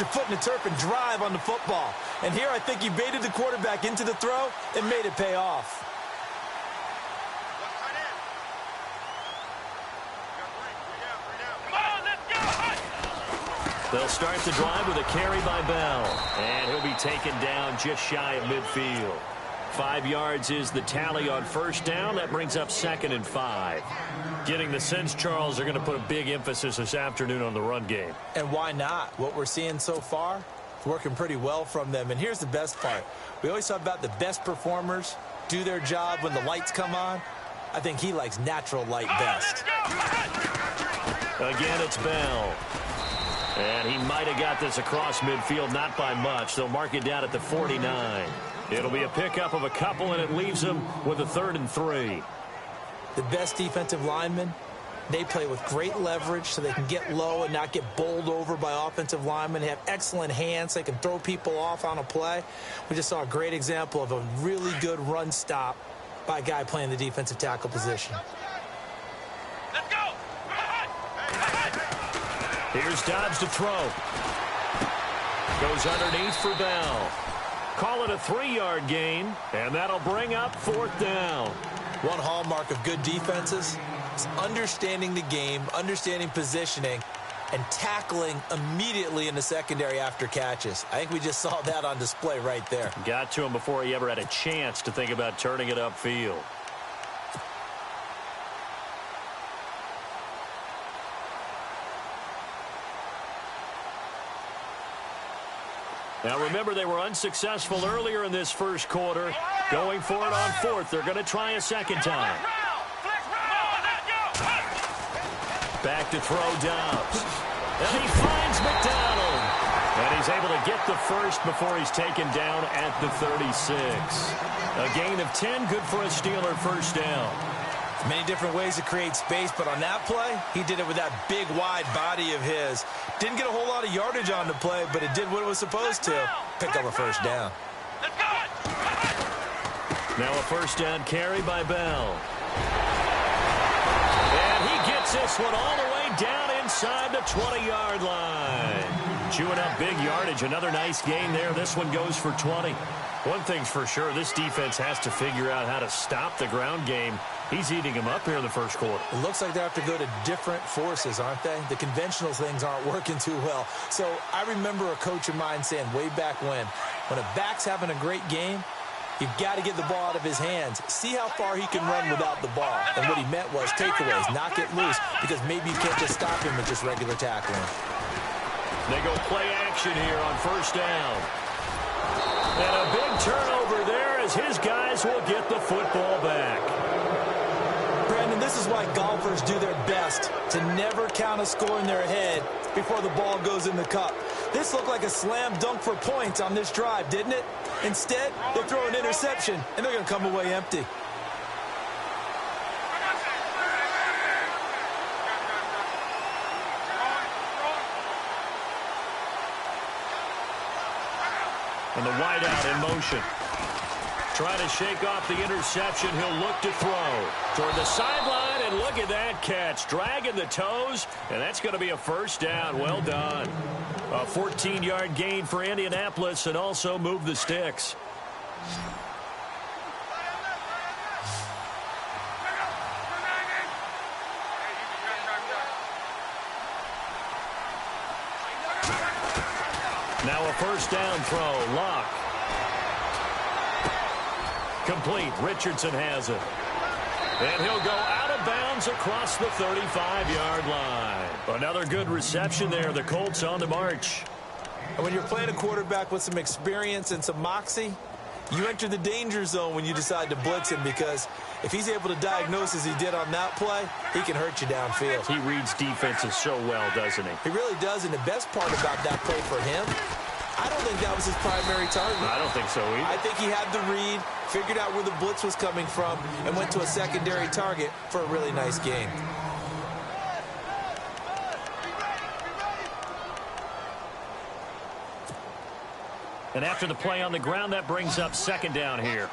your foot in the turf and drive on the football. And here I think he baited the quarterback into the throw and made it pay off. They'll start the drive with a carry by Bell. And he'll be taken down just shy of midfield. 5 yards is the tally on first down. That brings up 2nd and 5. Getting the sense, Charles, are going to put a big emphasis this afternoon on the run game. And why not? What we're seeing so far is working pretty well from them. And here's the best part. We always talk about the best performers do their job when the lights come on. I think he likes natural light best. Again, it's Bell. And he might have got this across midfield, not by much. They'll mark it down at the 49. It'll be a pickup of a couple, and it leaves them with a 3rd and 3. The best defensive linemen, they play with great leverage so they can get low and not get bowled over by offensive linemen. They have excellent hands. They can throw people off on a play. We just saw a great example of a really good run stop by a guy playing the defensive tackle position. Let's go! Here's Dobbs to throw. Goes underneath for Bell. Call it a 3-yard gain, and that'll bring up 4th down. One hallmark of good defenses is understanding the game, understanding positioning, and tackling immediately in the secondary after catches. I think we just saw that on display right there. Got to him before he ever had a chance to think about turning it upfield. Now, remember, they were unsuccessful earlier in this first quarter. Going for it on 4th. They're going to try a second time. Back to throw Dobbs. And he finds McDonald. And he's able to get the first before he's taken down at the 36. A gain of 10, good for a Steeler first down. Many different ways to create space, but on that play, he did it with that big, wide body of his. Didn't get a whole lot of yardage on the play, but it did what it was supposed to. Pick up a first down. Now a first down carry by Bell. And he gets this one all the way down inside the 20-yard line. Chewing up big yardage. Another nice gain there. This one goes for 20. One thing's for sure, this defense has to figure out how to stop the ground game. He's eating them up here in the first quarter. It looks like they have to go to different forces, aren't they? The conventional things aren't working too well. So I remember a coach of mine saying way back when a back's having a great game, you've got to get the ball out of his hands. See how far he can run without the ball. And what he meant was takeaways, knock it loose, because maybe you can't just stop him with just regular tackling. They go play action here on first down. And a big turnover there as his guys will get the football back. Brandon, this is why golfers do their best to never count a score in their head before the ball goes in the cup. This looked like a slam dunk for points on this drive, didn't it? Instead, they throw an interception, and they're going to come away empty. And the wideout in motion. Trying to shake off the interception. He'll look to throw toward the sideline, and look at that catch. Dragging the toes, and that's going to be a first down. Well done. A 14-yard gain for Indianapolis, and also move the sticks. Now a first down throw. Lock. Complete. Richardson has it. And he'll go out of bounds across the 35-yard line. Another good reception there. The Colts on the march. And when you're playing a quarterback with some experience and some moxie, you enter the danger zone when you decide to blitz him, because if he's able to diagnose as he did on that play, he can hurt you downfield. He reads defenses so well, doesn't he? He really does, and the best part about that play for him, I don't think that was his primary target. I don't think so either. I think he had the read, figured out where the blitz was coming from, and went to a secondary target for a really nice game. And after the play on the ground, that brings up second down here.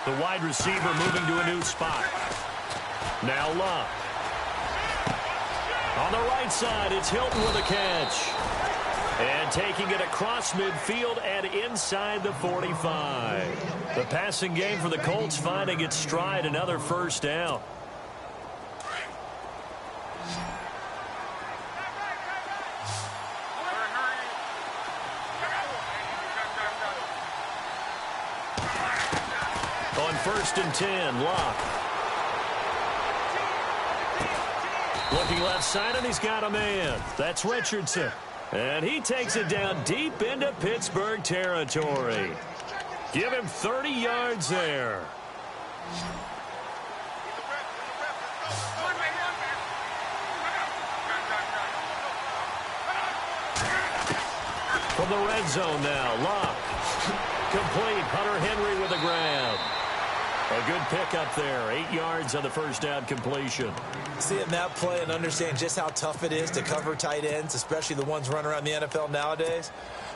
The wide receiver moving to a new spot. Now Luck. On the right side, it's Hilton with a catch. And taking it across midfield and inside the 45. The passing game for the Colts finding its stride, another first down. On 1st and 10, Luck. Looking left side, and he's got a man. That's Richardson. And he takes it down deep into Pittsburgh territory. Give him 30 yards there. From the red zone now, Luck. Complete. Hunter Henry with a grab. A good pickup there. 8 yards on the first down completion. Seeing that play and understand just how tough it is to cover tight ends, especially the ones running around the NFL nowadays,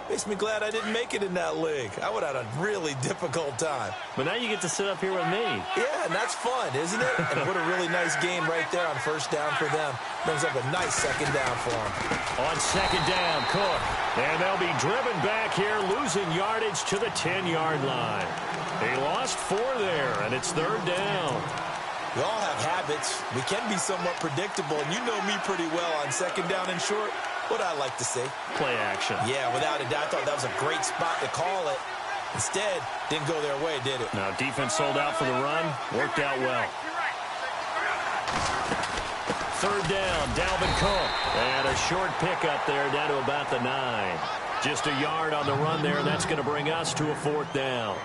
makes me glad I didn't make it in that league. I would have had a really difficult time. But now you get to sit up here with me. Yeah, and that's fun, isn't it? And what a really nice game right there on first down for them. Brings up a nice second down for them. On second down, Cook. And they'll be driven back here, losing yardage to the 10-yard line. They lost 4 there, and it's 3rd down. We all have habits. We can be somewhat predictable, and you know me pretty well on second down and short. What I like to see. Play action. Yeah, without a doubt, I thought that was a great spot to call it. Instead, didn't go their way, did it? Now, defense sold out for the run. Worked out well. 3rd down, Dalvin Cook. And a short pickup there down to about the 9. Just a yard on the run there, and that's going to bring us to a 4th down.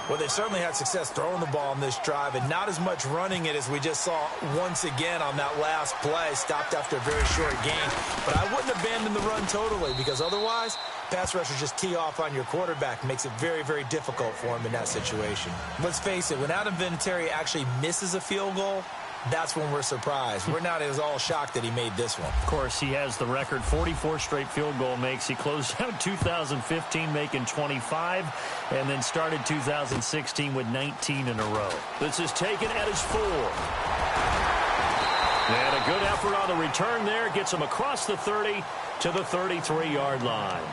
Well, they certainly had success throwing the ball on this drive, and not as much running it as we just saw once again on that last play. Stopped after a very short gain. But I wouldn't abandon the run totally, because otherwise, pass rushers just tee off on your quarterback. Makes it very, very difficult for him in that situation. Let's face it, when Adam Vinatieri actually misses a field goal, that's when we're surprised. We're not as all shocked that he made this one. Of course, he has the record 44 straight field goal makes. He closed out 2015 making 25 and then started 2016 with 19 in a row. This is taken at his 4. And a good effort on the return there. Gets him across the 30 to the 33-yard line.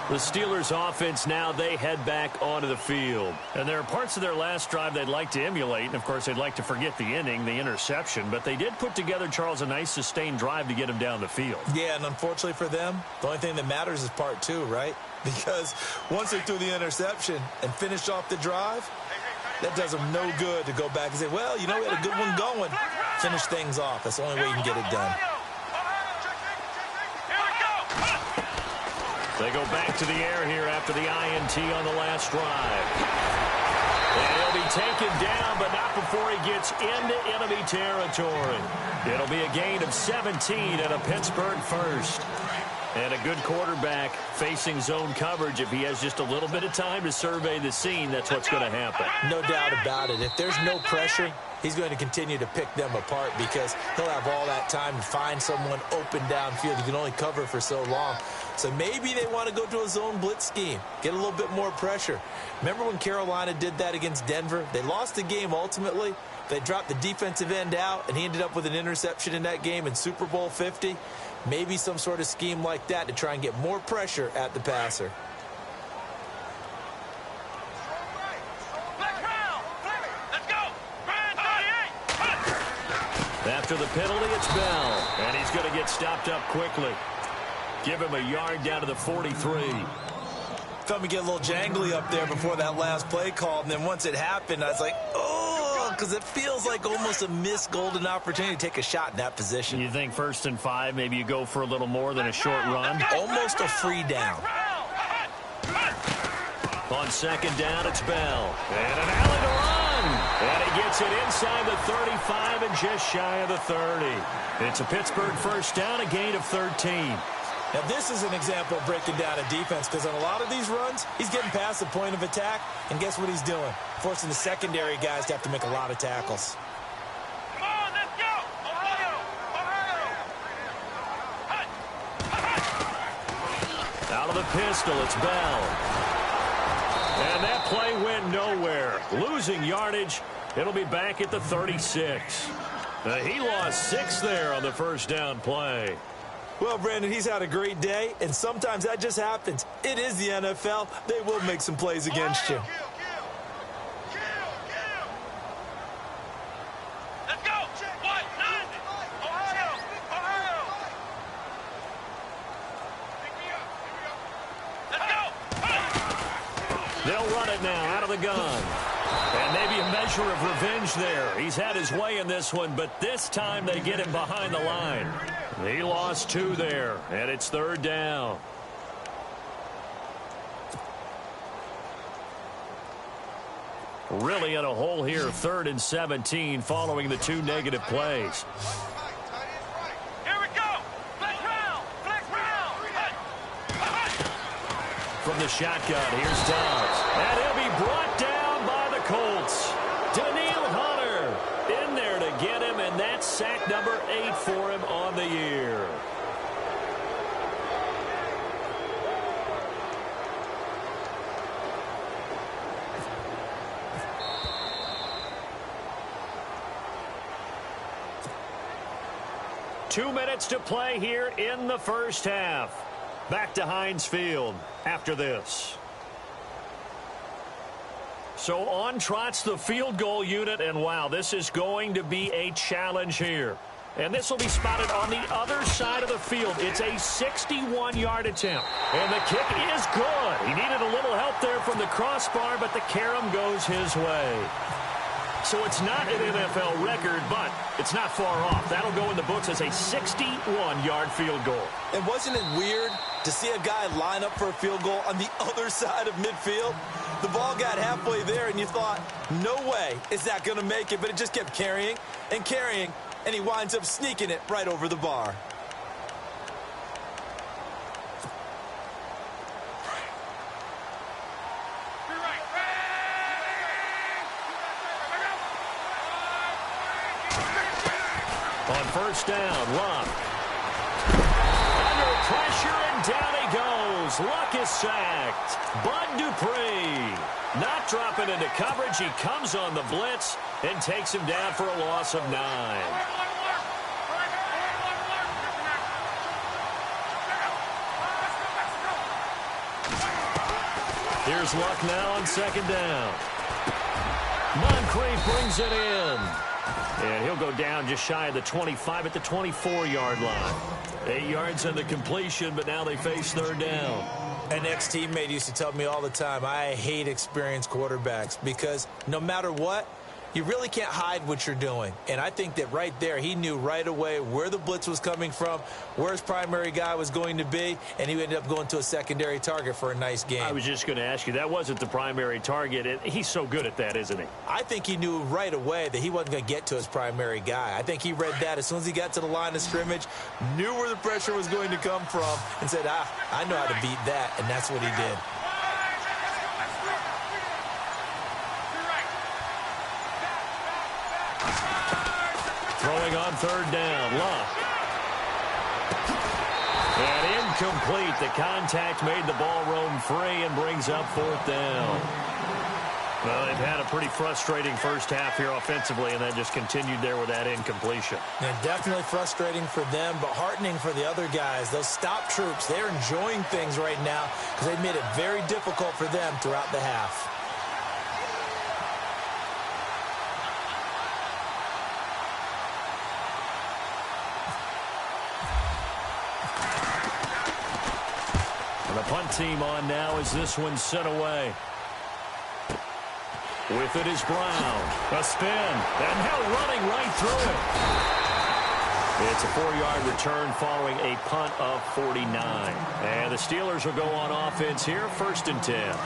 The Steelers offense now, they head back onto the field. And there are parts of their last drive they'd like to emulate. And, of course, they'd like to forget the inning, the interception. But they did put together, Charles, a nice sustained drive to get him down the field. Yeah, and unfortunately for them, the only thing that matters is part 2, right? Because once they threw the interception and finished off the drive, that does them no good to go back and say, well, you know, we had a good one going. Finish things off. That's the only way you can get it done. They go back to the air here after the INT on the last drive. And he'll be taken down, but not before he gets into enemy territory. It'll be a gain of 17 and a Pittsburgh first. And a good quarterback facing zone coverage. If he has just a little bit of time to survey the scene, that's what's going to happen. No doubt about it. If there's no pressure, he's going to continue to pick them apart because he'll have all that time to find someone open downfield. He can only cover for so long. So maybe they want to go to a zone blitz scheme, get a little bit more pressure. Remember when Carolina did that against Denver? They lost the game ultimately. They dropped the defensive end out, and he ended up with an interception in that game in Super Bowl 50. Maybe some sort of scheme like that to try and get more pressure at the passer. After the penalty, it's Bell, and he's going to get stopped up quickly. Give him a yard down to the 43. Felt me get a little jangly up there before that last play call, and then once it happened, I was like, oh, because it feels like almost a missed golden opportunity to take a shot in that position. You think 1st and 5, maybe you go for a little more than a short run? Almost a free down. On 2nd down, it's Bell. And an alley to run. And he gets it inside the 35 and just shy of the 30. It's a Pittsburgh first down, a gain of 13. Now, this is an example of breaking down a defense because on a lot of these runs, he's getting past the point of attack, and guess what he's doing? Forcing the secondary guys to have to make a lot of tackles. Come on, let's go! Out of the pistol, it's Bell. And that play went nowhere. Losing yardage. It'll be back at the 36. He lost 6 there on the first down play. Well, Brandon, he's had a great day, and sometimes that just happens. It is the NFL. They will make some plays against you. Let's go. What? Nine. Ohio. Let's go. They'll run it now out of the gun. And maybe a measure of revenge there. He's had his way in this one, but this time they get him behind the line. He lost 2 there, and it's 3rd down. Really in a hole here, 3rd and 17, following the 2 negative plays. Here we go. Flex round. From the shotgun, here's Dobbs. And he'll be brought down by the Colts. Daniil Hunter in there to get him, and that's sack number 8 for him on the year. Two minutes to play here in the first half. Back to Heinz Field after this. So on trots the field goal unit, and wow, this is going to be a challenge here. And this will be spotted on the other side of the field. It's a 61-yard attempt. And the kick is good. He needed a little help there from the crossbar, but the carom goes his way. So it's not an NFL record, but it's not far off. That'll go in the books as a 61-yard field goal. And wasn't it weird to see a guy line up for a field goal on the other side of midfield? The ball got halfway there, and you thought, no way is that going to make it, but it just kept carrying and carrying, and he winds up sneaking it right over the bar. On first down, Luck. Under pressure, and down he goes. Luck is sacked. Bud Dupree not dropping into coverage. He comes on the blitz and takes him down for a loss of 9. Here's Luck now on second down. Moncrief brings it in. And he'll go down just shy of the 25 at the 24-yard line. 8 yards on the completion, but now they face third down. An ex-teammate used to tell me all the time, I hate experienced quarterbacks because no matter what, you really can't hide what you're doing. And I think that right there, he knew right away where the blitz was coming from, where his primary guy was going to be, and he ended up going to a secondary target for a nice game. I was just going to ask you, that wasn't the primary target. And he's so good at that, isn't he? I think he knew right away that he wasn't going to get to his primary guy. I think he read that as soon as he got to the line of scrimmage, knew where the pressure was going to come from, and said, I know how to beat that, and that's what he did. Throwing on third down, Luck. And incomplete. The contact made the ball roam free and brings up fourth down. Well, they've had a pretty frustrating first half here offensively, and then just continued there with that incompletion. Yeah, definitely frustrating for them, but heartening for the other guys. Those stop troops, they're enjoying things right now because they've made it very difficult for them throughout the half. The punt team on now as this one's sent away. With it is Brown. A spin. And now running right through it. It's a 4-yard return following a punt of 49. And the Steelers will go on offense here, 1st and 10.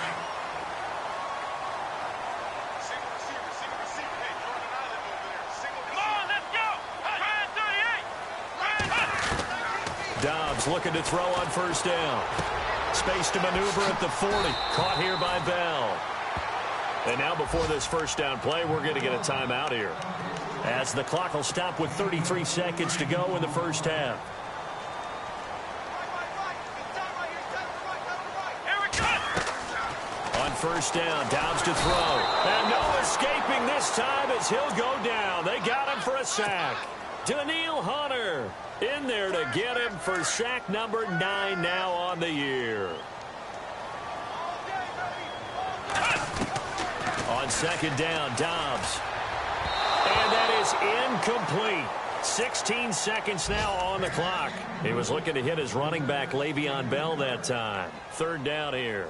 Dobbs looking to throw on first down. Space to maneuver at the 40. Caught here by Bell. And now before this first down play, we're going to get a timeout here, as the clock will stop with 33 seconds to go in the first half. On first down. Dobbs to throw. And no escaping this time as he'll go down. They got him for a sack. Daniil Hunter in there to get him for sack number 9 now on the year. On second down, Dobbs. And that is incomplete. 16 seconds now on the clock. He was looking to hit his running back, Le'Veon Bell, that time. Third down here.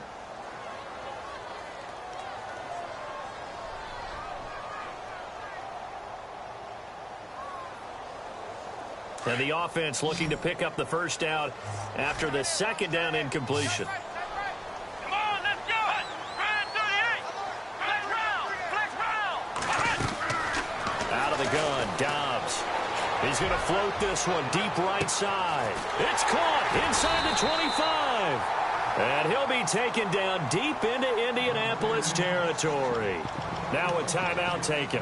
And the offense looking to pick up the first down after the second down incompletion. Come on, let's go. Ryan 38. Flex round. Flex round. Out of the gun, Dobbs. He's going to float this one deep right side. It's caught inside the 25. And he'll be taken down deep into Indianapolis territory. Now a timeout taken.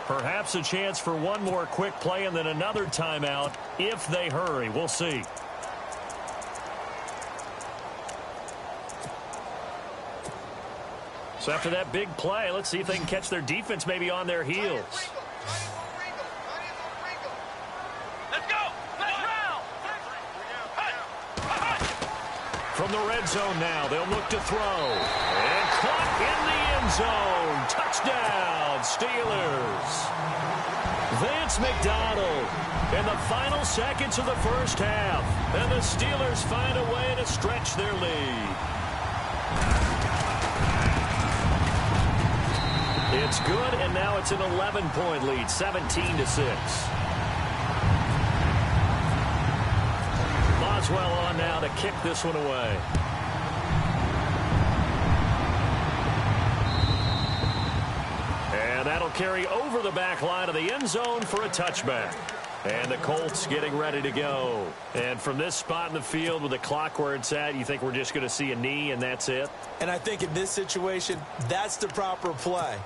Perhaps a chance for one more quick play and then another timeout if they hurry. We'll see. So after that big play, let's see if they can catch their defense maybe on their heels. Let's go. Let's round. From the red zone now, they'll look to throw. And caught in the end zone. Touchdown, Steelers. Vance McDonald in the final seconds of the first half. And the Steelers find a way to stretch their lead. It's good, and now it's an 11-point lead, 17-6. Boswell on now to kick this one away. And that'll carry over the back line of the end zone for a touchback. And the Colts getting ready to go. And from this spot in the field with the clock where it's at, you think we're just going to see a knee and that's it? And I think in this situation, that's the proper play.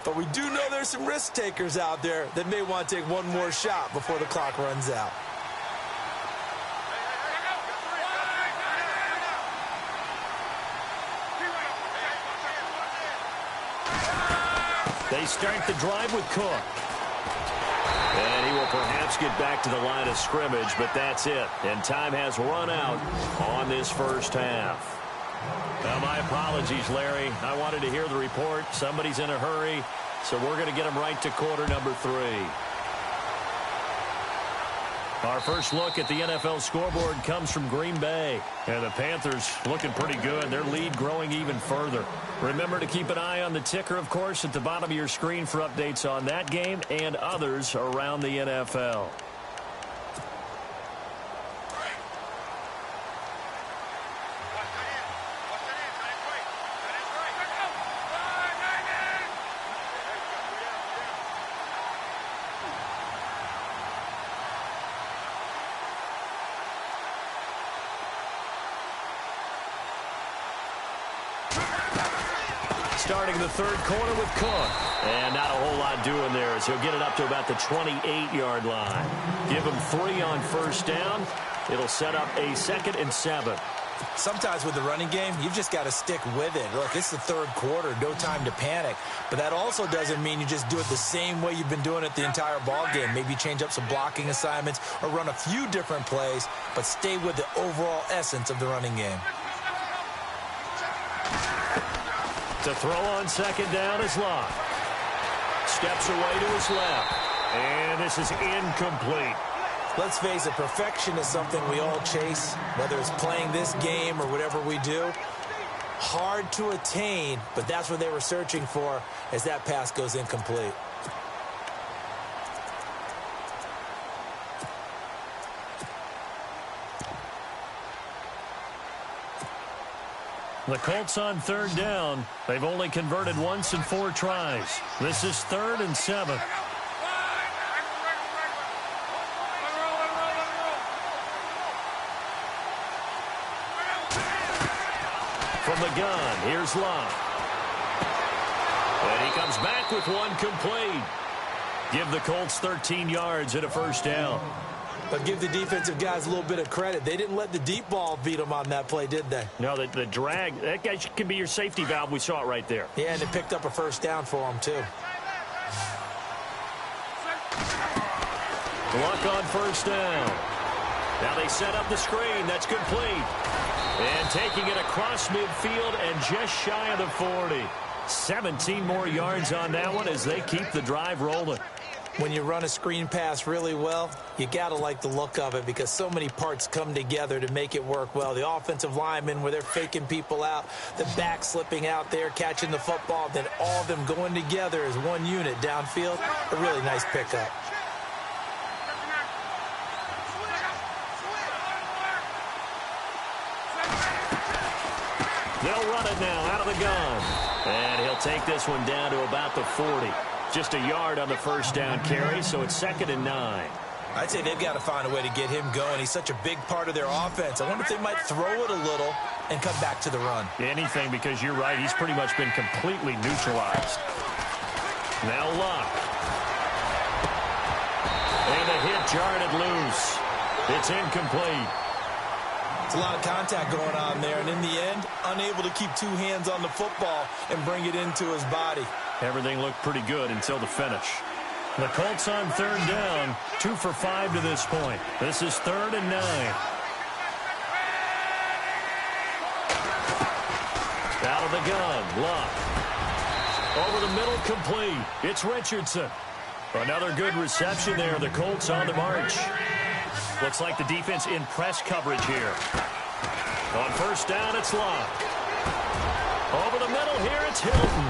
But we do know there's some risk takers out there that may want to take one more shot before the clock runs out. They start the drive with Cook. And he will perhaps get back to the line of scrimmage, but that's it. And time has run out on this first half. Well, my apologies, Larry. I wanted to hear the report. Somebody's in a hurry, so we're going to get him right to quarter number 3. Our first look at the NFL scoreboard comes from Green Bay. And the Panthers looking pretty good. Their lead growing even further. Remember to keep an eye on the ticker, of course, at the bottom of your screen for updates on that game and others around the NFL. Starting the third quarter with Cook. And not a whole lot doing there as he'll get it up to about the 28-yard line. Give him 3 on first down. It'll set up a 2nd and 7. Sometimes with the running game, you've just got to stick with it. Look, it's the third quarter, no time to panic. But that also doesn't mean you just do it the same way you've been doing it the entire ball game. Maybe change up some blocking assignments or run a few different plays, but stay with the overall essence of the running game. To throw on second down is Locke. Steps away to his left. And this is incomplete. Let's face it, perfection is something we all chase, whether it's playing this game or whatever we do. Hard to attain, but that's what they were searching for as that pass goes incomplete. The Colts on third down. They've only converted once in 4 tries. This is 3rd and 7. From the gun, here's Locke. And he comes back with one complete. Give the Colts 13 yards and a first down. But give the defensive guys a little bit of credit. They didn't let the deep ball beat them on that play, did they? No, the drag, that guy can be your safety valve. We saw it right there. Yeah, and they picked up a first down for them, too. Luck on first down. Now they set up the screen. That's complete. And taking it across midfield and just shy of the 40. 17 more yards on that one as they keep the drive rolling. When you run a screen pass really well, you got to like the look of it because so many parts come together to make it work well. The offensive linemen where they're faking people out, the back slipping out there, catching the football, then all of them going together as one unit downfield. A really nice pickup. They'll run it now out of the gun. And he'll take this one down to about the 40. Just a yard on the first down carry, so it's 2nd and 9. I'd say they've got to find a way to get him going. He's such a big part of their offense. I wonder if they might throw it a little and come back to the run. Anything, because you're right. He's pretty much been completely neutralized. Now Luck. And the hit jarred it loose. It's incomplete. It's a lot of contact going on there, and in the end, unable to keep two hands on the football and bring it into his body. Everything looked pretty good until the finish. The Colts on 3rd down, 2 for 5 to this point. This is 3rd and 9. Out of the gun, Luck. Over the middle, complete. It's Richardson. Another good reception there. The Colts on the march. Looks like the defense in press coverage here. On first down, it's Luck. Over the middle here, it's Hilton.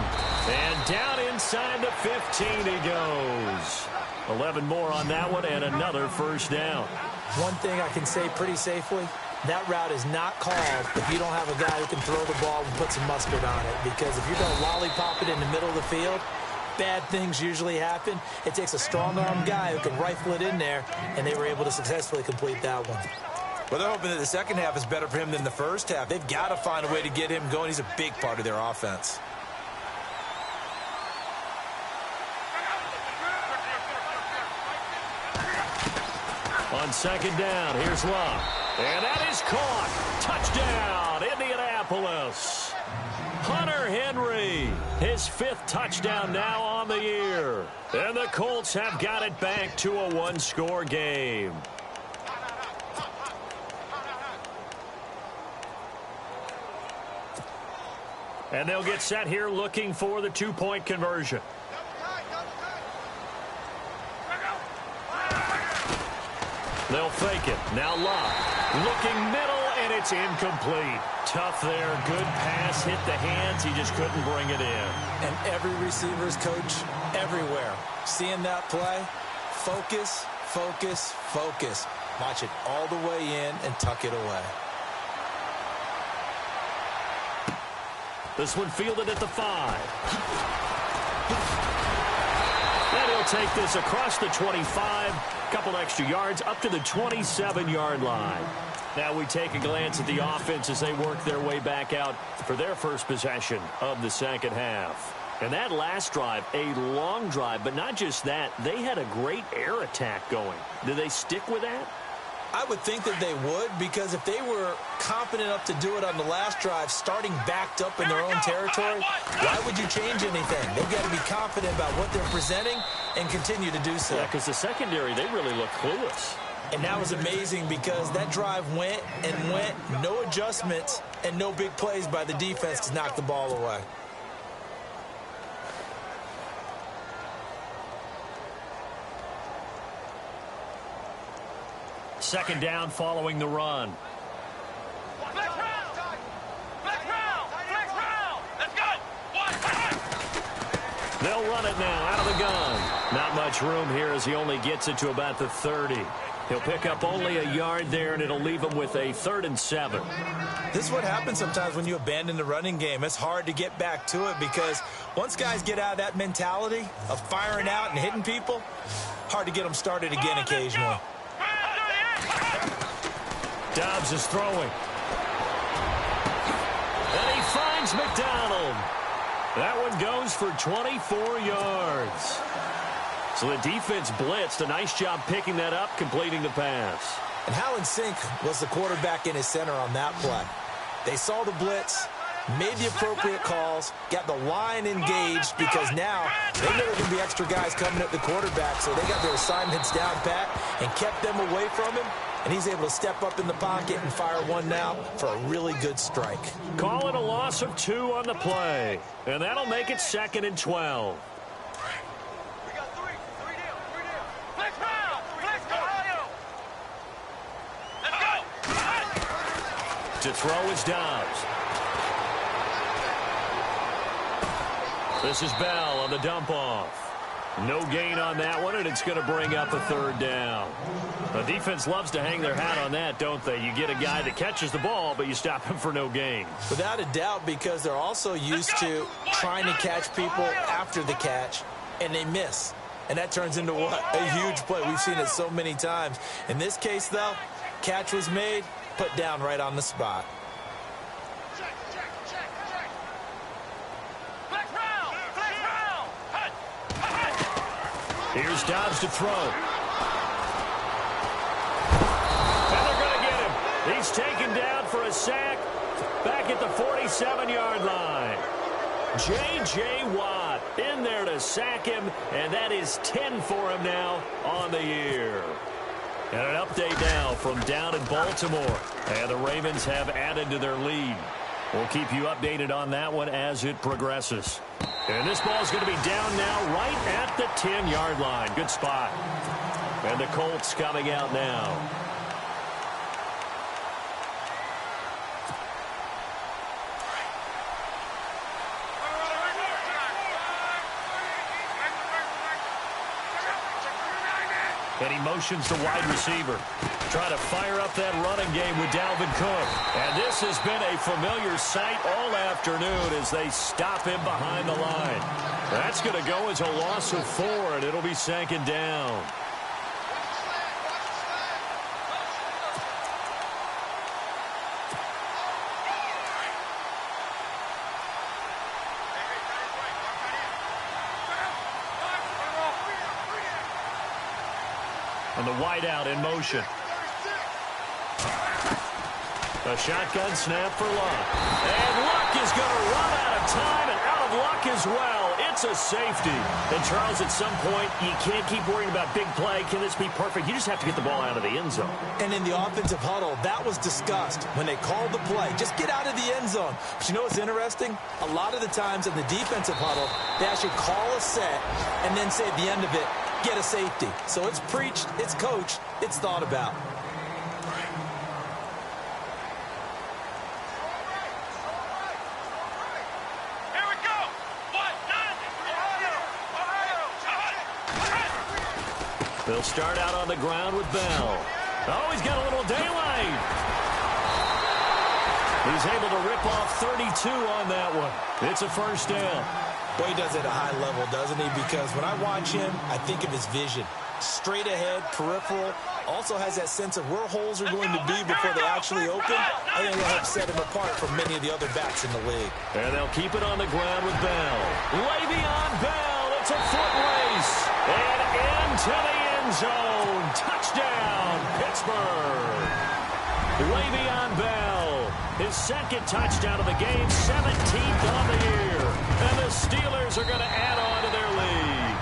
And down inside the 15 he goes. 11 more on that one and another first down. One thing I can say pretty safely, that route is not called if you don't have a guy who can throw the ball and put some mustard on it. Because if you're going to lollipop it in the middle of the field, bad things usually happen. It takes a strong-arm guy who can rifle it in there, and they were able to successfully complete that one. Well, they're hoping that the second half is better for him than the first half. They've got to find a way to get him going. He's a big part of their offense. On 2nd down, here's Luck. And that is caught. Touchdown, Indianapolis. Hunter Henry, his 5th touchdown now on the year. And the Colts have got it back to a one-score game. And they'll get set here looking for the 2-point conversion. They'll fake it. Now Luck. Looking middle, and it's incomplete. Tough there. Good pass. Hit the hands. He just couldn't bring it in. And every receiver's coach everywhere. Seeing that play, focus, focus, focus. Watch it all the way in and tuck it away. This one fielded at the 5. And he'll take this across the 25. Couple extra yards up to the 27-yard line. Now we take a glance at the offense as they work their way back out for their first possession of the second half. And that last drive, a long drive, but not just that. They had a great air attack going. Did they stick with that? I would think that they would, because if they were confident enough to do it on the last drive, starting backed up in their own territory, why would you change anything? They've got to be confident about what they're presenting and continue to do so. Yeah, because the secondary, they really look clueless. And that was amazing because that drive went and went, no adjustments and no big plays by the defense to knock the ball away. Second down following the run. Flex round! Flex round! Flex round! Let's go! They'll run it now out of the gun. Not much room here as he only gets it to about the 30. He'll pick up only a yard there, and it'll leave him with a 3rd and 7. This is what happens sometimes when you abandon the running game. It's hard to get back to it because once guys get out of that mentality of firing out and hitting people, hard to get them started again occasionally. Dobbs is throwing. And he finds McDonald. That one goes for 24 yards. So the defense blitzed. A nice job picking that up, completing the pass. And how in sync was the quarterback in his center on that play? They saw the blitz, made the appropriate calls, got the line engaged because now they know there are going to be extra guys coming at the quarterback, so they got their assignments down pat and kept them away from him, and he's able to step up in the pocket and fire one now for a really good strike. Call it a loss of 2 on the play, and that'll make it 2nd and 12. To throw is Dobbs. This is Bell on the dump off. No gain on that one, and it's going to bring up a 3rd down. The defense loves to hang their hat on that, don't they? You get a guy that catches the ball, but you stop him for no gain. Without a doubt, because they're also used to trying to catch people after the catch, and they miss. And that turns into what? A huge play. We've seen it so many times. In this case, though, catch was made, put down right on the spot. Here's Dobbs to throw. And they're going to get him. He's taken down for a sack back at the 47-yard line. J.J. Watt in there to sack him, and that is 10 for him now on the year. And an update now from down in Baltimore. And the Ravens have added to their lead. We'll keep you updated on that one as it progresses. And this ball is going to be down now right at the 10-yard line. Good spot. And the Colts coming out now. And he motions to wide receiver. Try to fire up that running game with Dalvin Cook. And this has been a familiar sight all afternoon as they stop him behind the line. That's going to go as a loss of 4, and it'll be 2nd down. And the wideout in motion. A shotgun snap for Luck. And Luck is going to run out of time and out of luck as well. It's a safety. And, Charles, at some point, you can't keep worrying about big play. Can this be perfect? You just have to get the ball out of the end zone. And in the offensive huddle, that was discussed when they called the play. Just get out of the end zone. But you know what's interesting? A lot of the times in the defensive huddle, they actually call a set and then say at the end of it, get a safety. So it's preached, it's coached, it's thought about. Here we go. They'll start out on the ground with Bell. Oh, he's got a little daylight. He's able to rip off 32 on that one. It's a 1st down. Boy, he does it at a high level, doesn't he? Because when I watch him, I think of his vision. Straight ahead, peripheral, also has that sense of where holes are going to be before they actually open. I think that'll help set him apart from many of the other backs in the league. And they'll keep it on the ground with Bell. Le'Veon Bell, it's a foot race. And into the end zone. Touchdown, Pittsburgh. Le'Veon Bell, his 2nd touchdown of the game, 17th on the year. And the Steelers are going to add on to their lead.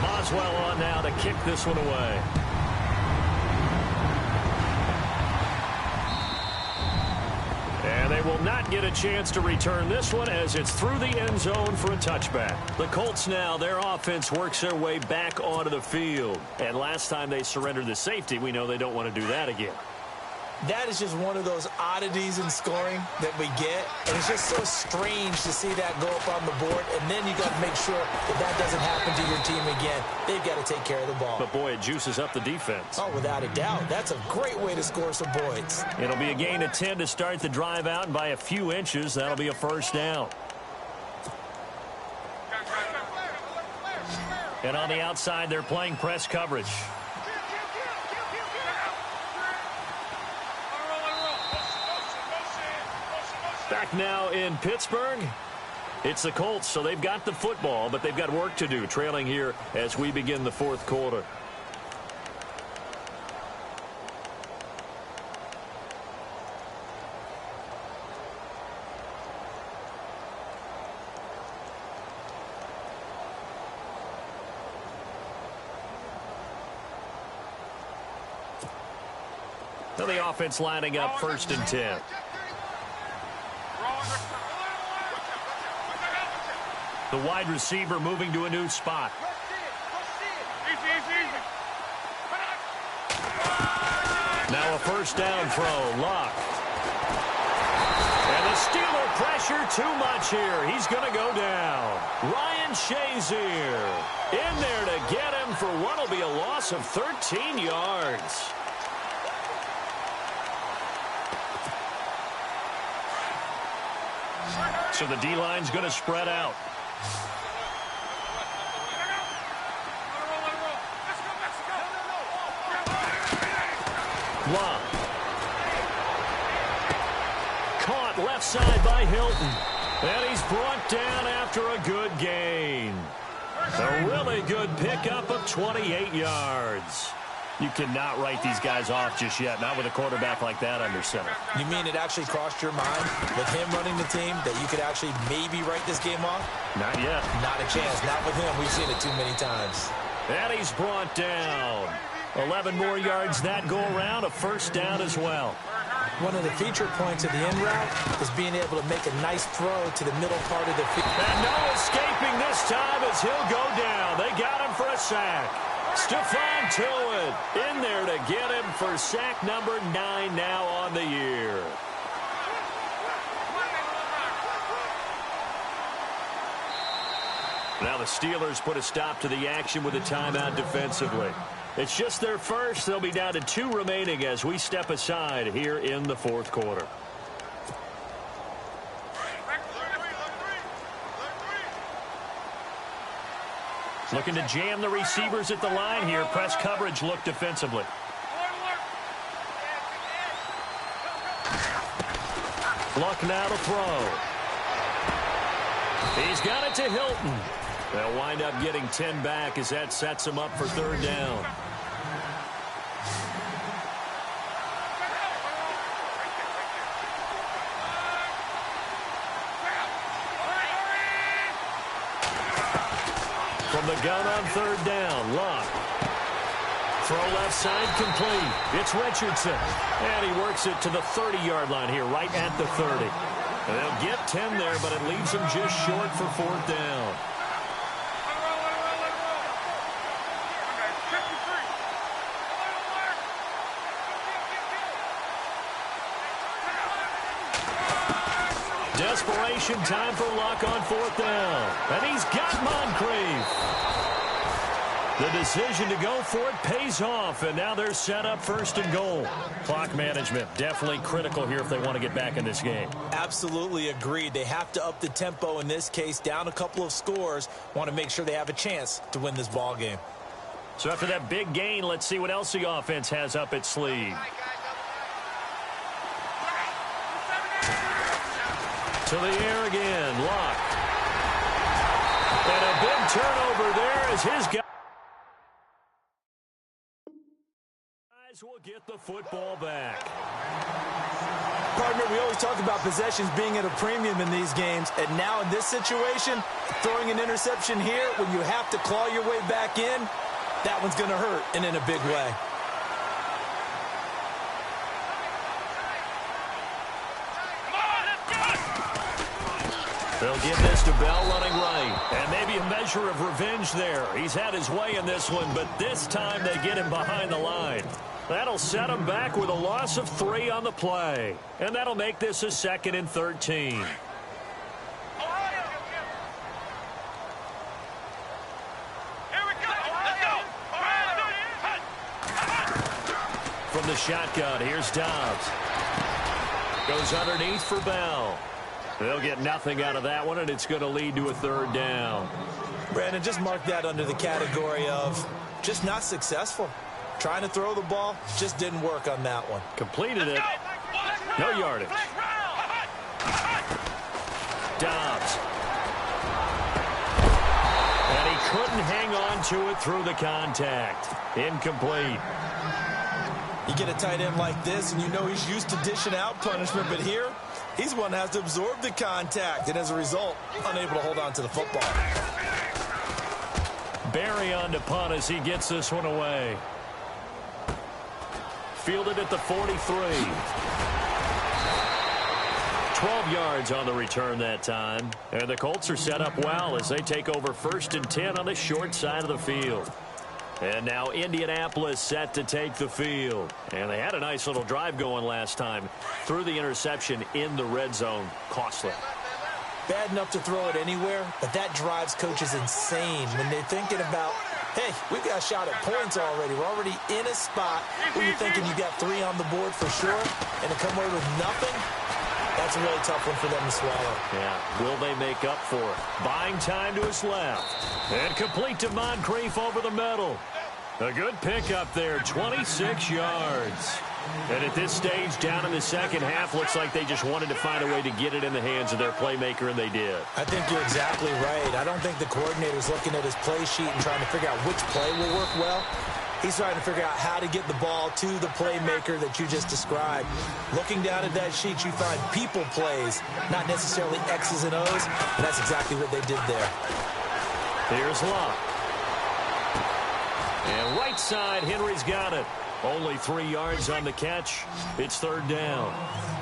Boswell on now to kick this one away. And they will not get a chance to return this one as it's through the end zone for a touchback. The Colts now, their offense works their way back onto the field. And last time they surrendered the safety, we know they don't want to do that again. That is just one of those oddities in scoring that we get. And it's just so strange to see that go up on the board. And then you got to make sure that that doesn't happen to your team again. They've got to take care of the ball. But, boy, it juices up the defense. Oh, without a doubt. That's a great way to score some points. It'll be a gain of 10 to start the drive out. And by a few inches, that'll be a 1st down. And on the outside, they're playing press coverage. Back now in Pittsburgh. It's the Colts, so they've got the football, but they've got work to do, trailing here as we begin the fourth quarter. Now the offense lining up 1st and 10. The wide receiver moving to a new spot. Now a first down throw. Luck. And the Steeler pressure too much here. He's going to go down. Ryan Shazier in there to get him for what will be a loss of 13 yards. So the D-line's going to spread out. Long. Caught left side by Hilton. And he's brought down after a good gain. A really good pickup of 28 yards. You cannot write these guys off just yet, not with a quarterback like that under center. You mean it actually crossed your mind with him running the team that you could actually maybe write this game off? Not yet. Not a chance. Not with him. We've seen it too many times. And he's brought down. 11 more yards that go around, a first down as well. One of the feature points of the end route is being able to make a nice throw to the middle part of the field. And no escaping this time as he'll go down. They got him for a sack. Stephon Tuitt in there to get him for sack number 9 now on the year. Now the Steelers put a stop to the action with a timeout defensively. It's just their first. They'll be down to 2 remaining as we step aside here in the fourth quarter. Looking to jam the receivers at the line here. Press coverage look defensively. Luck now to throw. He's got it to Hilton. They'll wind up getting 10 back as that sets him up for 3rd down. From the gun on 3rd down, Luck. Throw left side complete. It's Richardson. And he works it to the 30-yard line here, right at the 30. And they'll get 10 there, but it leaves them just short for 4th down. Desperation time for Luck on 4th down. And he's got Moncrief. The decision to go for it pays off, and now they're set up 1st and goal. Clock management definitely critical here if they want to get back in this game. Absolutely agreed. They have to up the tempo in this case, down a couple of scores. Want to make sure they have a chance to win this ball game. So after that big gain, let's see what else the offense has up its sleeve. To the air again, Luck. And a big turnover there as his guys will get the football back. Partner, we always talk about possessions being at a premium in these games, and now in this situation, throwing an interception here when you have to claw your way back in, that one's going to hurt, and in a big way. They'll give this to Bell running right. And maybe a measure of revenge there. He's had his way in this one, but this time they get him behind the line. That'll set him back with a loss of 3 on the play. And that'll make this a 2nd and 13. From the shotgun, here's Dobbs. Goes underneath for Bell. They'll get nothing out of that one, and it's going to lead to a 3rd down. Brandon, just mark that under the category of just not successful. Trying to throw the ball, just didn't work on that one. Completed it. No yardage. Dobbs. to it through the contact. Incomplete. You get a tight end like this, and you know he's used to dishing out punishment, but here, he's one that has to absorb the contact, and as a result, unable to hold on to the football. Barry on to punt as he gets this one away. Fielded at the 43. 12 yards on the return that time. And the Colts are set up well as they take over 1st and 10 on the short side of the field. And now Indianapolis set to take the field. And they had a nice little drive going last time. Threw the interception in the red zone. Costly. Bad enough to throw it anywhere, but that drives coaches insane when they're thinking about, hey, we've got a shot at points already. We're already in a spot where you're thinking you got 3 on the board for sure, and to come away with nothing, that's a really tough one for them to swallow. Yeah, will they make up for it? Buying time to his left. And complete to Moncrief over the middle. A good pickup there, 26 yards. And at this stage, down in the second half, looks like they just wanted to find a way to get it in the hands of their playmaker, and they did. I think you're exactly right. I don't think the coordinator's looking at his play sheet and trying to figure out which play will work well. He's trying to figure out how to get the ball to the playmaker that you just described. Looking down at that sheet, you find people plays, not necessarily X's and O's, and that's exactly what they did there. Here's Locke. And right side, Henry's got it. Only 3 yards on the catch. It's 3rd down.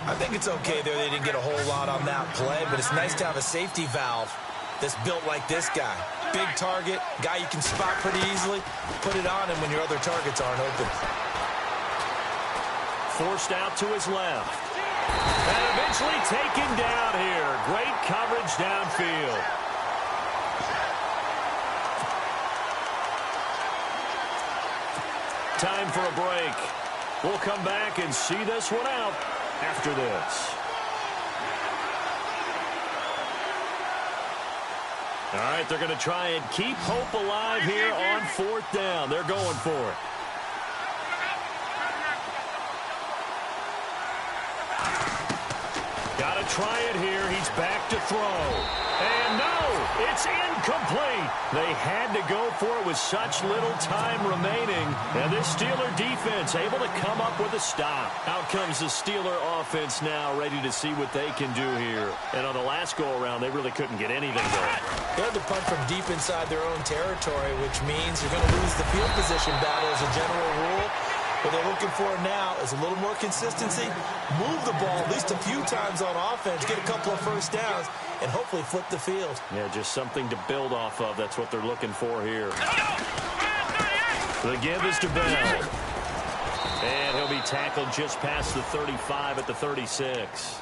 I think it's okay there. They didn't get a whole lot on that play, but it's nice to have a safety valve that's built like this guy. Big target, guy you can spot pretty easily. Put it on him when your other targets aren't open. Forced out to his left. And eventually taken down here. Great coverage downfield. Time for a break. We'll come back and see this one out after this. All right, they're going to try and keep hope alive here on 4th down. They're going for it. Got to try it here. He's back to throw. And no, it's incomplete. They had to go for it with such little time remaining. And this Steeler defense able to come up with a stop. Out comes the Steeler offense now, ready to see what they can do here. And on the last go-around, they really couldn't get anything going. They had to punt from deep inside their own territory, which means you're going to lose the field position battle as a general rule. What they're looking for now is a little more consistency, move the ball at least a few times on offense, get a couple of first downs, and hopefully flip the field. Yeah, just something to build off of. That's what they're looking for here. The give is to Bell. And he'll be tackled just past the 35 at the 36.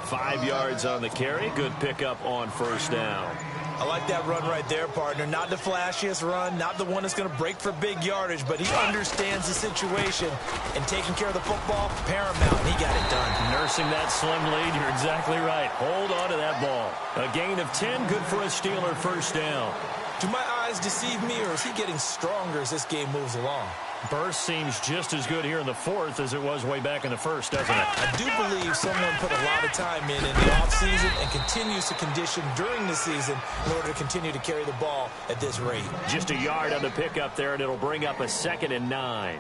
5 yards on the carry. Good pickup on 1st down. I like that run right there, partner. Not the flashiest run, not the one that's going to break for big yardage, but he understands the situation, and taking care of the football, paramount, and he got it done. Nursing that slim lead, you're exactly right. Hold on to that ball. A gain of 10, good for a Steeler 1st down. Do my eyes deceive me, or is he getting stronger as this game moves along? Burst seems just as good here in the 4th as it was way back in the 1st, doesn't it? I do believe someone put a lot of time in the offseason and continues to condition during the season in order to continue to carry the ball at this rate. Just a yard on the pickup there, and it'll bring up a 2nd and 9.